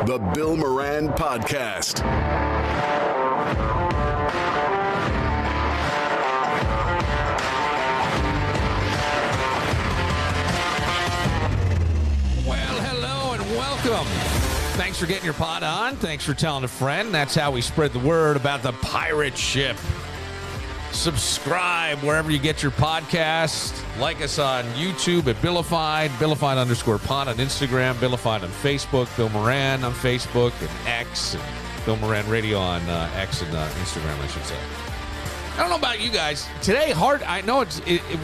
The Bill Moran Podcast. Well, hello and welcome. Thanks for getting your pot on. Thanks for telling a friend. That's how we spread the word about the pirate ship. Subscribe wherever you get your podcast. Like us on YouTube at Billified, Billified_pod on Instagram, Billified on Facebook, Bill Moran on Facebook and X, and Bill Moran Radio on X and Instagram, I should say. I don't know about you guys. Today, hard. I know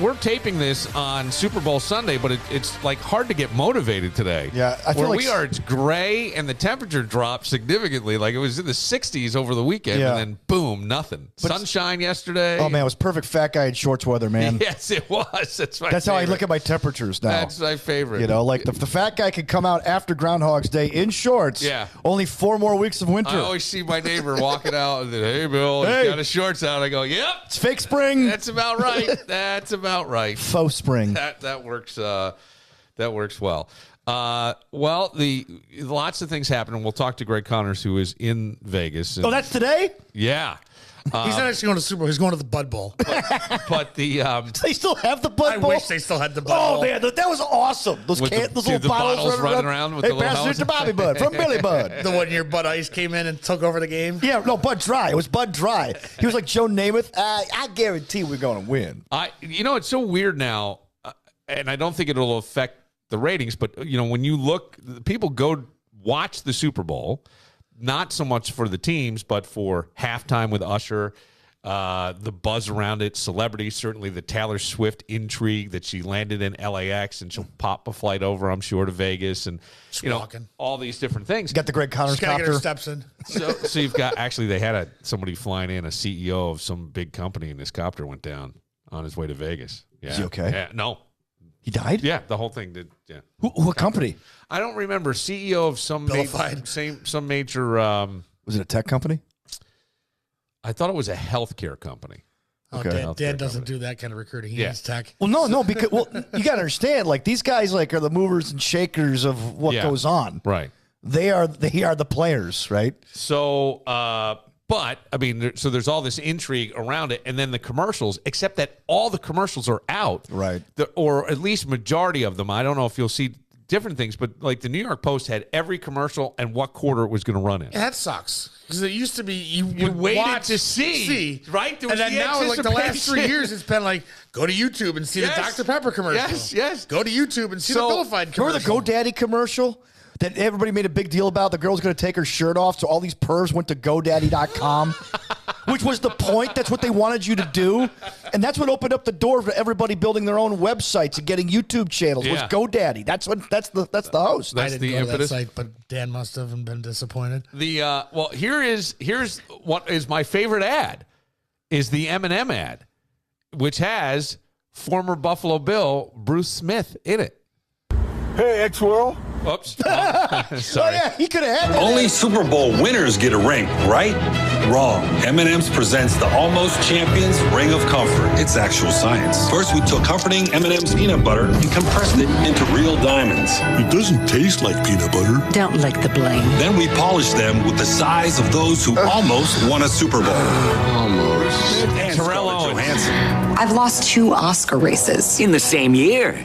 we're taping this on Super Bowl Sunday, but it's like hard to get motivated today. Yeah, I feel where like we are, it's gray and the temperature dropped significantly. Like it was in the 60s over the weekend, and then boom, nothing. Sunshine yesterday. Oh man, it was perfect. Fat guy in shorts weather, man. Yes, it was. That's how I look at my temperatures now. That's my favorite. You know, like the fat guy could come out after Groundhog's Day in shorts. Yeah. Only 4 more weeks of winter. I always see my neighbor walking out and then, hey, Bill, he's got his shorts out. I go, yep. It's fake spring. That's about right. That's about right. Faux spring. That works. That works well. Well, lots of things happen, and we'll talk to Greg Connors, who is in Vegas. Oh, that's today? Yeah. He's not actually going to the Super Bowl. He's going to the Bud Bowl. But the they still have the Bud Bowl? I wish they still had the Bud Bowl. Oh man, that was awesome. Those little bottles running around with hey, the little pass it to Bobby Bud from Billy Bud. The 1 year Bud Ice came in and took over the game. Yeah, no, Bud Dry. It was Bud Dry. He was like Joe Namath. I guarantee we're going to win. It's so weird now, and I don't think it'll affect the ratings. But when you look, people go watch the Super Bowl, not so much for the teams, but for halftime with Usher. The buzz around it, celebrities, certainly the Taylor Swift intrigue that she landed in LAX and she'll pop a flight over, I'm sure, to Vegas, and all these different things. Got the Greg Connors She's gotta copter. get her steps in. So you've got, actually they had somebody flying in, a CEO of some big company, and this copter went down on his way to Vegas. Yeah. Is he okay? Yeah, no. He died? Yeah, the whole thing did. Yeah. What company? I don't remember. CEO of some major. Was it a tech company? I thought it was a healthcare company. Okay. Dad doesn't do that kind of recruiting. He needs tech. Well, no, because you got to understand, like these guys, like are the movers and shakers of what goes on. Right. They are the players, right? So, but I mean, so there's all this intrigue around it, and then the commercials. Except that all the commercials are out, right? Or at least majority of them. I don't know if you'll see different things, but like the New York Post had every commercial and what quarter it was going to run in. Yeah, that sucks. Because it used to be you waited watch, to see, right? There was and then now, like the last 3 years, it's been like go to YouTube and see the Dr. Pepper commercial. Yes. Go to YouTube and see the Billified commercial. Remember the GoDaddy commercial that everybody made a big deal about? The girl's going to take her shirt off, so all these pervs went to GoDaddy.com, which was the point. That's what they wanted you to do, and that's what opened up the door for everybody building their own websites and getting YouTube channels. Was GoDaddy? That's the host. That's I didn't the go to that impetus. site, but Dan must have been disappointed. Well, here's what is my favorite ad, is the M&M ad, which has former Buffalo Bill Bruce Smith in it. Hey, ex-world. Oops. Sorry. Oh, yeah, he could have had that. Only Super Bowl winners get a ring, right? Wrong. M&M's presents the Almost Champions Ring of Comfort. It's actual science. First, we took comforting M&M's peanut butter and compressed it into real diamonds. It doesn't taste like peanut butter. Don't lick the blame. Then we polished them with the size of those who almost won a Super Bowl. Almost. And Terrell Scarlett Owens. Johansson. I've lost 2 Oscar races. In the same year.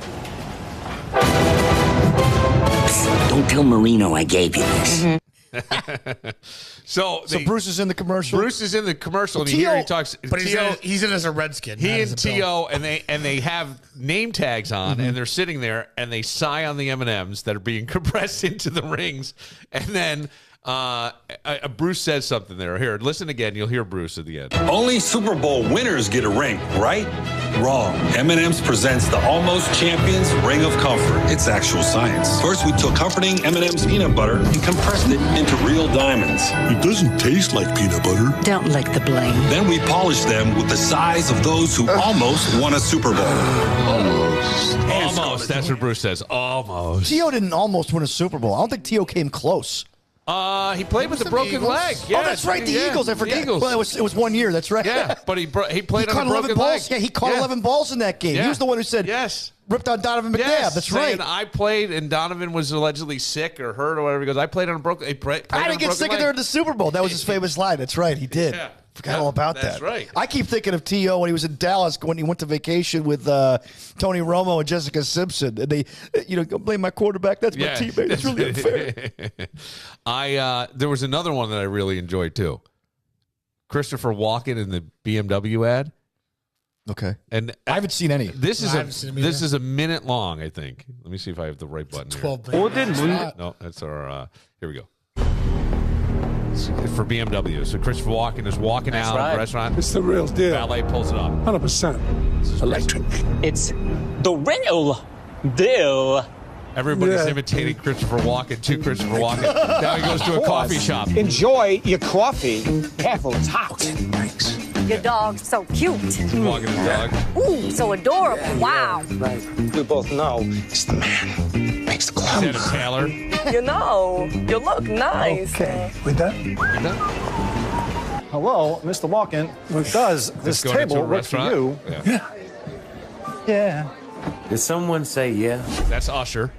Don't tell Marino I gave you this. So Bruce is in the commercial. Bruce is in the commercial, and T.O. he talks. But he's in as a Redskin. He not as and a Bill. T.O. and they have name tags on, and they're sitting there, and they sigh on the M&Ms that are being compressed into the rings, and then Bruce says something there. Here, listen again. You'll hear Bruce at the end. Only Super Bowl winners get a ring, right? Wrong. M&M's presents the Almost Champions Ring of Comfort. It's actual science. First, we took comforting M&M's peanut butter and compressed it into real diamonds. It doesn't taste like peanut butter. Don't lick the blame. Then we polished them with the size of those who almost won a Super Bowl. Almost. That's what Bruce says. Almost. T.O. didn't almost win a Super Bowl. I don't think T.O. came close. He played with the broken leg. Yeah, that's right. The Eagles. I forget. Eagles. Well, it was 1 year. That's right. Yeah, but he played on caught a broken 11 balls. leg. Yeah, he caught 11 balls in that game. Yeah. He was the one who said, yes. ripped on Donovan McNabb. Yes, That's saying, right. I played, and Donovan was allegedly sick or hurt or whatever. He goes, I played on a broken. I didn't get sick of there in the Super Bowl. That was his famous line. That's right. He did. Yeah. Forgot all about that. That's right. I keep thinking of T.O. when he was in Dallas when he went to vacation with Tony Romo and Jessica Simpson. And they, don't blame my quarterback. That's my teammate. It's really unfair. There was another one that I really enjoyed too. Christopher Walken in the BMW ad. Okay. And I haven't seen any. This I haven't seen them this either. is a minute long, I think. Let me see if I have the right button 12 here. minutes. No, that's our. Here we go. It's for BMW. So Christopher Walken is walking out of the restaurant. It's the real deal. Valet pulls it up. 100%. Electric. It's the real deal. Everybody's imitating Christopher Walken to Christopher Walken. Now he goes to a coffee shop. Enjoy your coffee. Careful, it's hot. Thanks. Your dog's so cute. Walking his dog. Ooh, so adorable. Wow. Right. We both know it's the man. Makes the clothes. Shannon Taylor. You look nice. Okay. We done? Hello, Mr. Walken. Does this Going into a table work for restaurant. you? Yeah. Yeah. Did someone say yeah? That's Usher.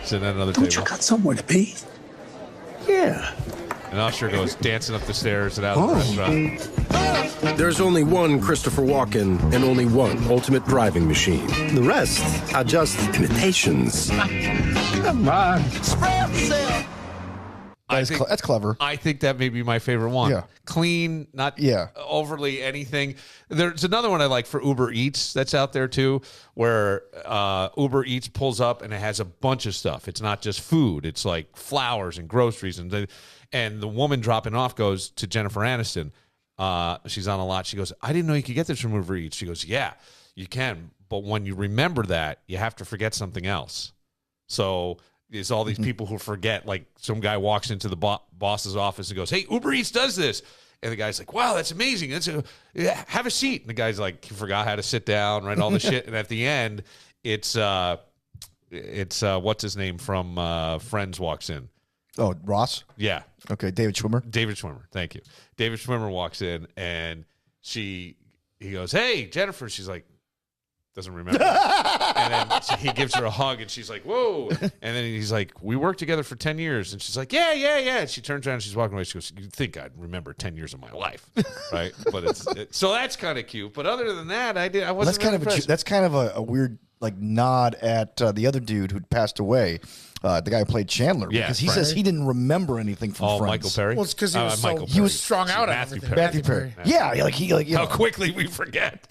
Sitting at another Don't you table. got somewhere to be? Yeah. And Usher goes dancing up the stairs and out of the restaurant. There's only one Christopher Walken and only one ultimate driving machine. The rest are just imitations. Come on. That's clever. I think that may be my favorite one. Yeah. Clean, not overly anything. There's another one I like for Uber Eats that's out there too, where Uber Eats pulls up and it has a bunch of stuff. It's not just food. It's like flowers and groceries. And the woman dropping off goes to Jennifer Aniston. She's on a lot. She goes, I didn't know you could get this from Uber Eats. She goes, yeah, you can. But when you remember that, you have to forget something else. So there's all these people who forget, like some guy walks into the boss's office and goes, hey, Uber Eats does this. And the guy's like, wow, that's amazing. Have a seat. And the guy's like, he forgot how to sit down, right? All the shit. And at the end, it's what's his name from Friends walks in. Oh, Ross? Yeah. Okay, David Schwimmer. David Schwimmer. Thank you. David Schwimmer walks in and he goes, hey, Jennifer. She's like, doesn't remember. And then he gives her a hug and she's like, whoa. And then he's like, we worked together for 10 years. And she's like, yeah. And she turns around and she's walking away. She goes, you'd think I'd remember 10 years of my life. Right. But so that's kind of cute. But other than that, I wasn't That's kind of a weird nod at the other dude who'd passed away. The guy who played Chandler, because he says he didn't remember anything from Friends. Michael Perry. Well, it's because he was strung out on Matthew everything. Perry. Matthew Perry. Yeah, how quickly we forget.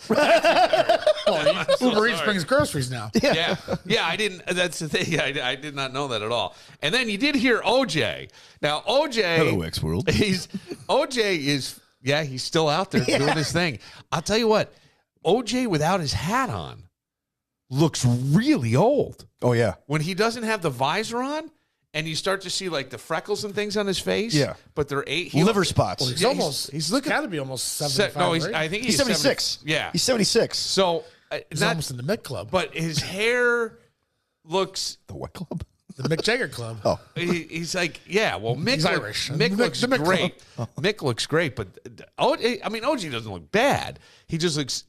Uber Eats brings groceries now. Yeah. I didn't. That's the thing. I did not know that at all. And then you did hear OJ. Now OJ. Hello, X World. OJ is he's still out there doing his thing. I'll tell you what, OJ without his hat on looks really old. Oh yeah, when he doesn't have the visor on. And you start to see like the freckles and things on his face. Yeah, but they're liver spots. Well, he's looking. Got to be almost 75. No, right? I think he's 76. Yeah, he's 76. So he's almost in the Mick Club. But his hair looks the what club? The Mick Jagger Club. Oh, he's like, yeah. Well, Mick, Irish. Mick looks Mick great. Mick looks great, but OG doesn't look bad. He just looks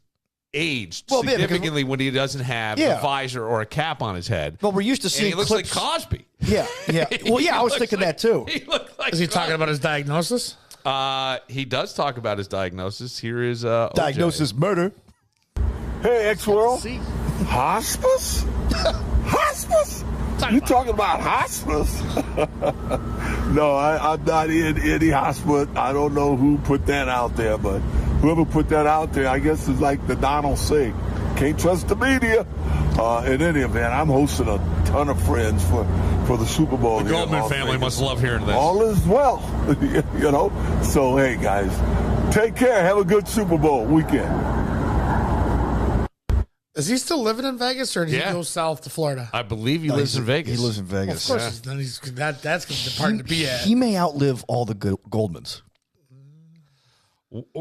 aged significantly when he doesn't have a visor or a cap on his head. Well, we're used to seeing he looks clips. like Cosby. Yeah. Well, I was thinking that too. He looked like Is he talking about his diagnosis? He does talk about his diagnosis. Here is diagnosis: murder. Hey, X-World. Hospice? Hospice? You talking about hospice? No, I'm not in any hospice. I don't know who put that out there, but whoever put that out there, I guess is like the Donald say, can't trust the media. In any event, I'm hosting a ton of friends for the Super Bowl. The Goldman family must love hearing this. All is well, So, hey, guys, take care. Have a good Super Bowl weekend. Is he still living in Vegas, or did he go south to Florida? I believe he lives in Vegas. He lives in Vegas. Well, of course, then that's the part to be at. He may outlive all the Goldmans.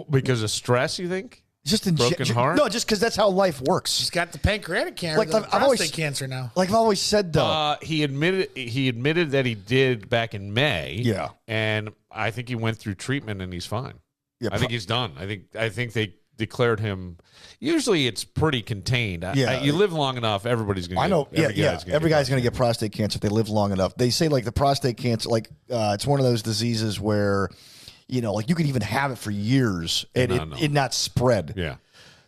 Because of stress, you think? Just in broken heart? No, just because that's how life works. He's got the pancreatic cancer, I've always cancer now. Like I've always said, though. He admitted that he did back in May. Yeah, and I think he went through treatment and he's fine. Yeah, I think he's done. I think declared him. Usually, it's pretty contained. Yeah. You live long enough, everybody's going to. I know. Every guy's going to get prostate cancer if they live long enough. They say like the prostate cancer, like it's one of those diseases where, like you could even have it for years and it not spread. Yeah.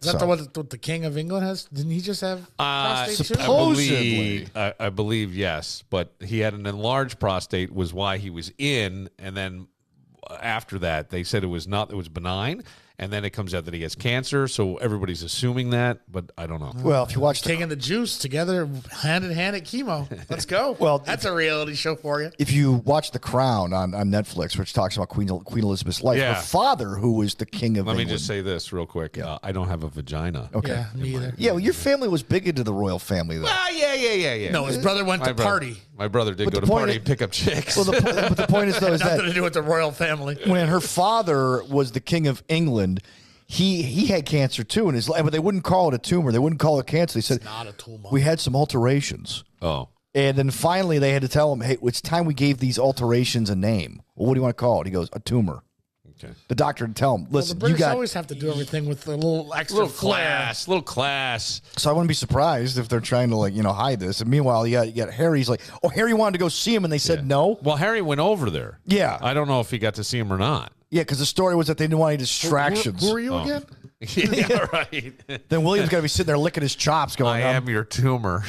Is that the one that the King of England has? Didn't he just have prostate too? Supposedly. I believe yes, but he had an enlarged prostate was why he was in, and then after that they said it was benign, and then it comes out that he has cancer, so everybody's assuming that, but I don't know. Well, if you watch King and the Juice together, hand in hand at chemo. Let's go. Well, that's a reality show for you. If you watch The Crown on Netflix, which talks about Queen Elizabeth's life, her father, who was the King of England. Let me just say this real quick. I don't have a vagina. Okay. Yeah, me either. Yeah, well, your family was big into the royal family, though. Yeah. No, his brother went to party. My brother did go to party and pick up chicks. Well, but the point is, though, is Nothing that to do with the royal family. when her father was the King of England, he had cancer too in his life, but they wouldn't call it a tumor. They wouldn't call it cancer. They said, It's not a tumor. We had some alterations. Oh. And then finally they had to tell him, hey, it's time we gave these alterations a name. Well, what do you want to call it? He goes, a tumor. Okay. The doctor would tell him, listen, the British you got always have to do everything with a little extra flair. Little class. So I wouldn't be surprised if they're trying to hide this. And meanwhile, you got Harry's like, oh, Harry wanted to go see him, and they said no. Well, Harry went over there. Yeah. I don't know if he got to see him or not. Yeah, because the story was that they didn't want any distractions. Who are you again? Yeah, right. Then William's got to be sitting there licking his chops going, I am your tumor.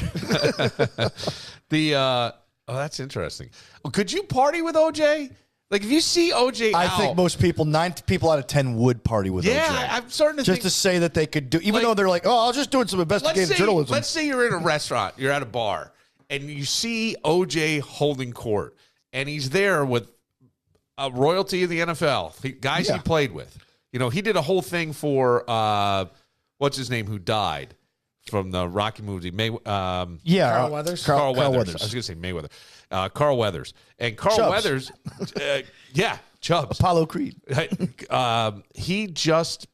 That's interesting. Well, could you party with OJ? Like, if you see OJ I out, think most people, 9 people out of 10 would party with OJ. I'm starting to just think, to say that they could do, even though they're like, oh, I was just doing some investigative journalism. Let's say you're in a restaurant, you're at a bar, and you see OJ holding court, and he's there with a royalty of the NFL, guys he played with. He did a whole thing for what's his name who died from the Rocky movie. Carl Weathers. Carl Weathers. I was going to say Mayweather. Carl Weathers. And Carl Chubbs. Weathers, Chubbs. Apollo Creed. He just,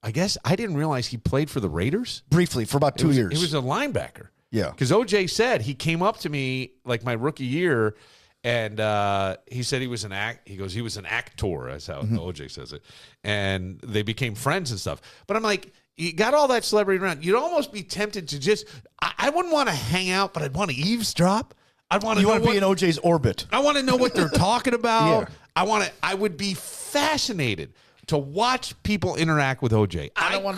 I guess, I didn't realize he played for the Raiders. Briefly, for about 2 years. He was a linebacker. Yeah. Because OJ said he came up to me like my rookie year, and he said he was an he goes, he was an actor, that's how OJ says it. And they became friends and stuff. But I'm like, you got all that celebrity around. You'd almost be tempted to just, I wouldn't want to hang out, but I'd want to eavesdrop. I'd want to. You want to be in OJ's orbit. I want to know what they're talking about. Yeah. I would be fascinated to watch people interact with OJ. I don't want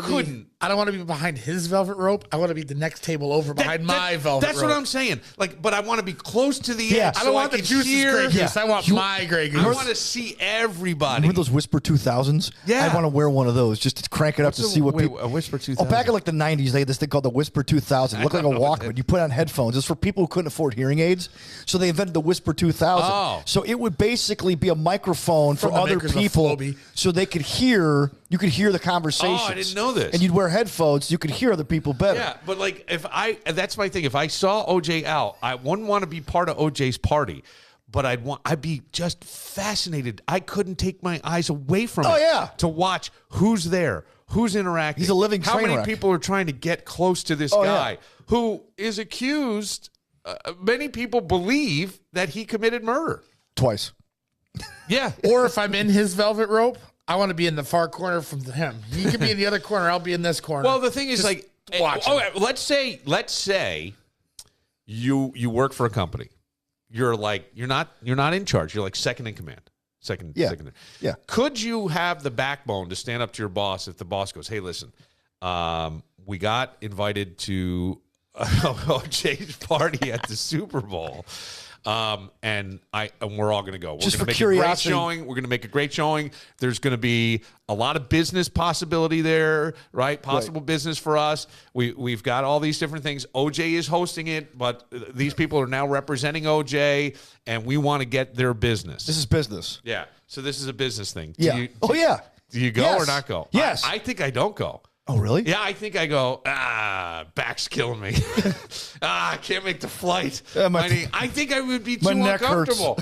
to be behind his velvet rope. I want to be the next table over behind my velvet rope. That's what I'm saying. But I want to be close to the edge. I don't want the juice's Grey Goose. I want my Grey Goose. I want to see everybody. Remember those Whisper 2000s? Yeah. I want to wear one of those just to crank it up to see what people. A Whisper 2000. Oh, back in like the 90s, they had this thing called the Whisper 2000. It looked like a Walkman. You put on headphones. It's for people who couldn't afford hearing aids. So they invented the Whisper 2000. Oh. So it would basically be a microphone for other people so they could hear. You could hear the conversations. Oh, I didn't know this. And you'd wear headphones. You could hear other people better. Yeah, but like that's my thing. If I saw OJ out, I wouldn't want to be part of OJ's party, but I'd be just fascinated. I couldn't take my eyes away from it. To watch who's there, who's interacting. He's a living train How many wreck. people are trying to get close to this guy who is accused? Many people believe that he committed murder Twice. Yeah. Or if I'm in his velvet rope, I want to be in the far corner from him. He can be in the other corner. I'll be in this corner. Well, the thing is, Just watch him. let's say you work for a company. You're not in charge. You're like second in command. Second. Yeah. Could you have the backbone to stand up to your boss if the boss goes, "Hey, listen, we got invited to OJ's party at the Super Bowl." And we're all going to go. We're Just going to for make curiosity. a great showing. We're going to make a great showing. There's going to be a lot of business possibility there, right? Possible business for us. We've got all these different things. OJ is hosting it, but these people are now representing OJ, and we want to get their business. This is business. Yeah. So this is a business thing. Yeah. Do you go or not go? Yes. I think I don't go. Oh, really? Yeah, I think I go, back's killing me. I can't make the flight. I think I would be too uncomfortable.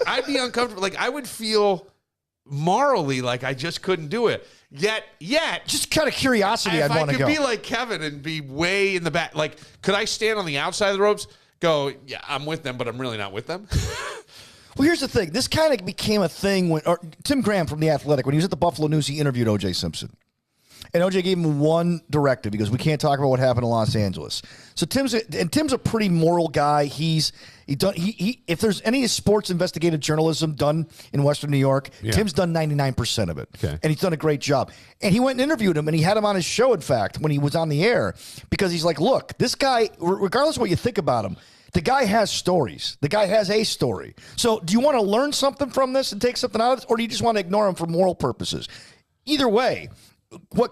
I'd be uncomfortable. Like, I would feel morally like I just couldn't do it. Yet. Just kind of curiosity, I'd want to go. If I could be like Kevin and be way in the back, like, could I stand on the outside of the ropes, go, yeah, I'm with them, but I'm really not with them? Well, here's the thing. This kind of became a thing when Tim Graham from The Athletic, when he was at the Buffalo News, he interviewed O.J. Simpson. And OJ gave him one directive because we can't talk about what happened in Los Angeles. So Tim's a pretty moral guy. If there's any sports investigative journalism done in Western New York, Tim's done 99% of it. Okay. And he's done a great job. And he went and interviewed him, and he had him on his show, in fact, when he was on the air, because he's like, look, this guy, regardless of what you think about him, the guy has stories. The guy has a story. So do you want to learn something from this and take something out of this, or do you just want to ignore him for moral purposes? Either way,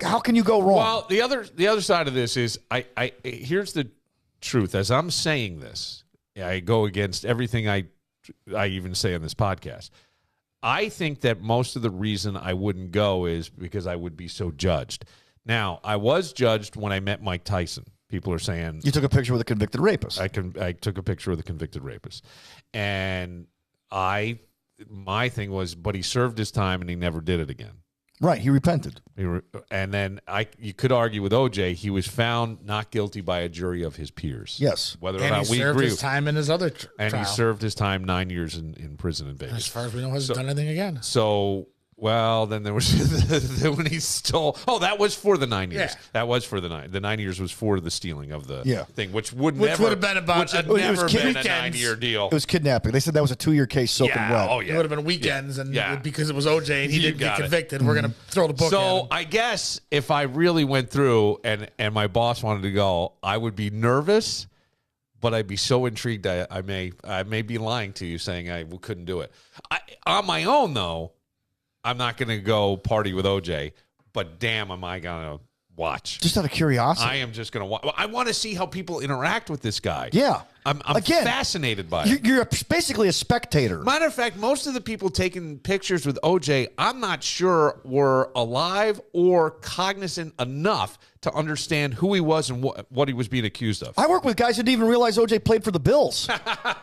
how can you go wrong? Well, the other side of this is, here's the truth. As I'm saying this, I go against everything I even say on this podcast. I think that most of the reason I wouldn't go is because I would be so judged. Now, I was judged when I met Mike Tyson. People are saying you took a picture with a convicted rapist. I took a picture with a convicted rapist, and my thing was, but he served his time and he never did it again. Right, he repented. And then you could argue with OJ, he was found not guilty by a jury of his peers. Yes, whether or and not he we served agree. His time in his other and trial. he served his time 9 years in prison in Vegas. As far as we know, hasn't done anything again. So. Well, then there was when he stole. Oh, that was for the 9 years. Yeah. That was for the 9. The 9 years was for the stealing of the thing, which would have been about never been a 9-year deal. It was kidnapping. They said that was a 2-year case soaking wet. Oh, yeah. It would have been weekends, and because it was OJ and he didn't get convicted, we're going to throw the book at So him. I guess if I really went through and my boss wanted to go, I would be nervous, but I'd be so intrigued. I may be lying to you saying I couldn't do it. On my own, though, I'm not going to go party with OJ, but damn, am I going to watch? Just out of curiosity. I am just going to watch. I want to see how people interact with this guy. Yeah. I'm fascinated by it. You're basically a spectator. Matter of fact, most of the people taking pictures with OJ, I'm not sure were alive or cognizant enough to understand who he was and what he was being accused of. I work with guys who didn't even realize OJ played for the Bills.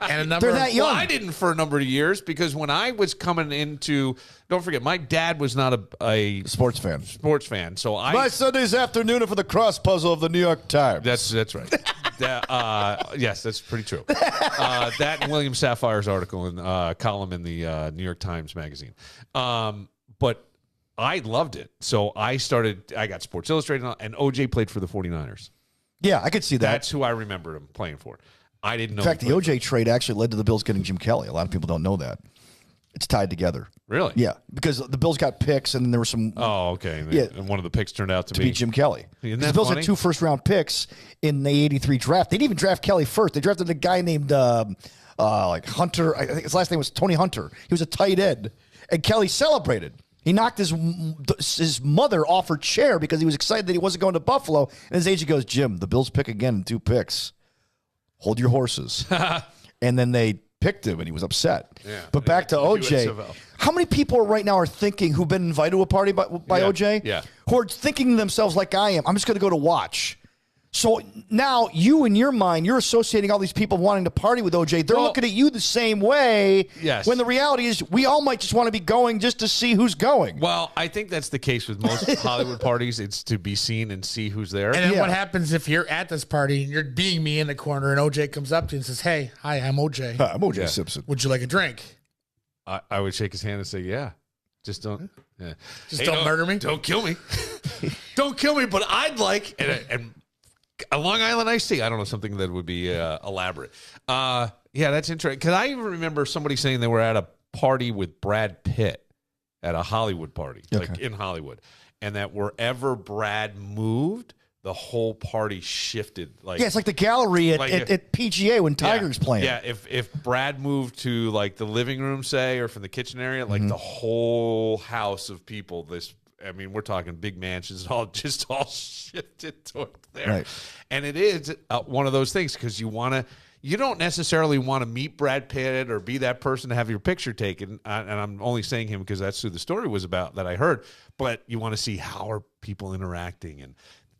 And they're that young. Well, I didn't for a number of years because when I was coming into, don't forget, my dad was not a sports fan. So My Sundays afternoon are for the cross puzzle of the New York Times. That's right. Yes, that's pretty true. That and William Sapphire's article and column in the New York Times magazine. But I loved it. So I got Sports Illustrated, and OJ played for the 49ers. Yeah, I could see that. That's who I remembered him playing for. I didn't know. In fact, the OJ trade actually led to the Bills getting Jim Kelly. A lot of people don't know that. It's tied together. Really? Yeah, because the Bills got picks, and there were some. Oh, okay. Yeah, and one of the picks turned out to be Jim Kelly. Isn't the that Bills funny? had 2 first-round picks in the '83 draft. They didn't even draft Kelly first. They drafted a guy named like Hunter. I think his last name was Tony Hunter. He was a tight end, and Kelly celebrated. He knocked his mother off her chair because he was excited that he wasn't going to Buffalo. And his agent goes, "Jim, the Bills pick again in 2 picks. Hold your horses." And then they picked him, and he was upset. Yeah. But back to OJ. How many people right now are thinking who've been invited to a party by OJ? Yeah. Who are thinking to themselves like I am, I'm just going to go to watch. So now you, in your mind, you're associating all these people wanting to party with OJ. They're looking at you the same way. Yes. When the reality is we all might just want to be going just to see who's going. Well, I think that's the case with most Hollywood parties. It's to be seen and see who's there. And then what happens if you're at this party and you're being me in the corner and OJ comes up to you and says, "Hey, hi, I'm OJ. I'm OJ Simpson. Would you like a drink?" I would shake his hand and say, "Yeah, just don't, don't murder me. Don't kill me, don't kill me." But I'd like and a Long Island iced tea. I don't know, something that would be elaborate. Yeah, that's interesting because I even remember somebody saying they were at a party with Brad Pitt at a Hollywood party, like in Hollywood, and that wherever Brad moved, the whole party shifted. Like, yeah, it's like the gallery at PGA when Tiger's playing. Yeah, if Brad moved to like the living room, say, or from the kitchen area, like the whole house of people, we're talking big mansions, all shifted toward there. Right. And it is one of those things because you don't necessarily want to meet Brad Pitt or be that person to have your picture taken. And I'm only saying him because that's who the story was about that I heard. But you want to see how are people interacting and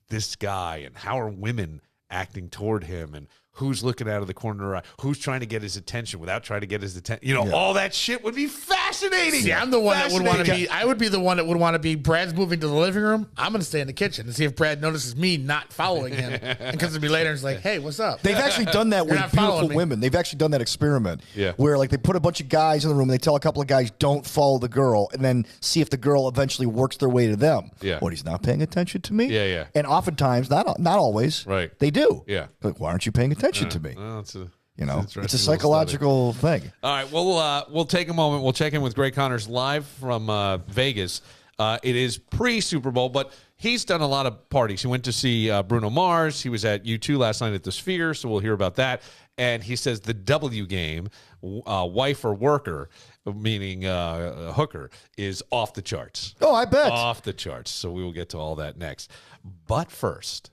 this guy and how are women acting toward him and who's looking out of the corner of their eye, who's trying to get his attention without trying to get his attention. You know, all that shit would be fascinating. See, I'm the one that would want to be. I would be the one that would want to be. Brad's moving to the living room. I'm going to stay in the kitchen and see if Brad notices me not following him, and comes to me later and is like, "Hey, what's up?" They've actually done that with beautiful women. They've actually done that experiment, where like they put a bunch of guys in the room and they tell a couple of guys don't follow the girl, and then see if the girl eventually works their way to them. Yeah. What, he's not paying attention to me? Yeah. And oftentimes, not always, right? They do. Yeah. Like, why aren't you paying attention to me? Well, it's a psychological thing. All right, we'll take a moment. We'll check in with Greg Connors live from Vegas. It is pre-Super Bowl, but he's done a lot of parties. He went to see Bruno Mars. He was at U2 last night at the Sphere, so we'll hear about that. And he says the W game, wife or worker, meaning hooker, is off the charts. Oh, I bet. Off the charts. So we will get to all that next. But first,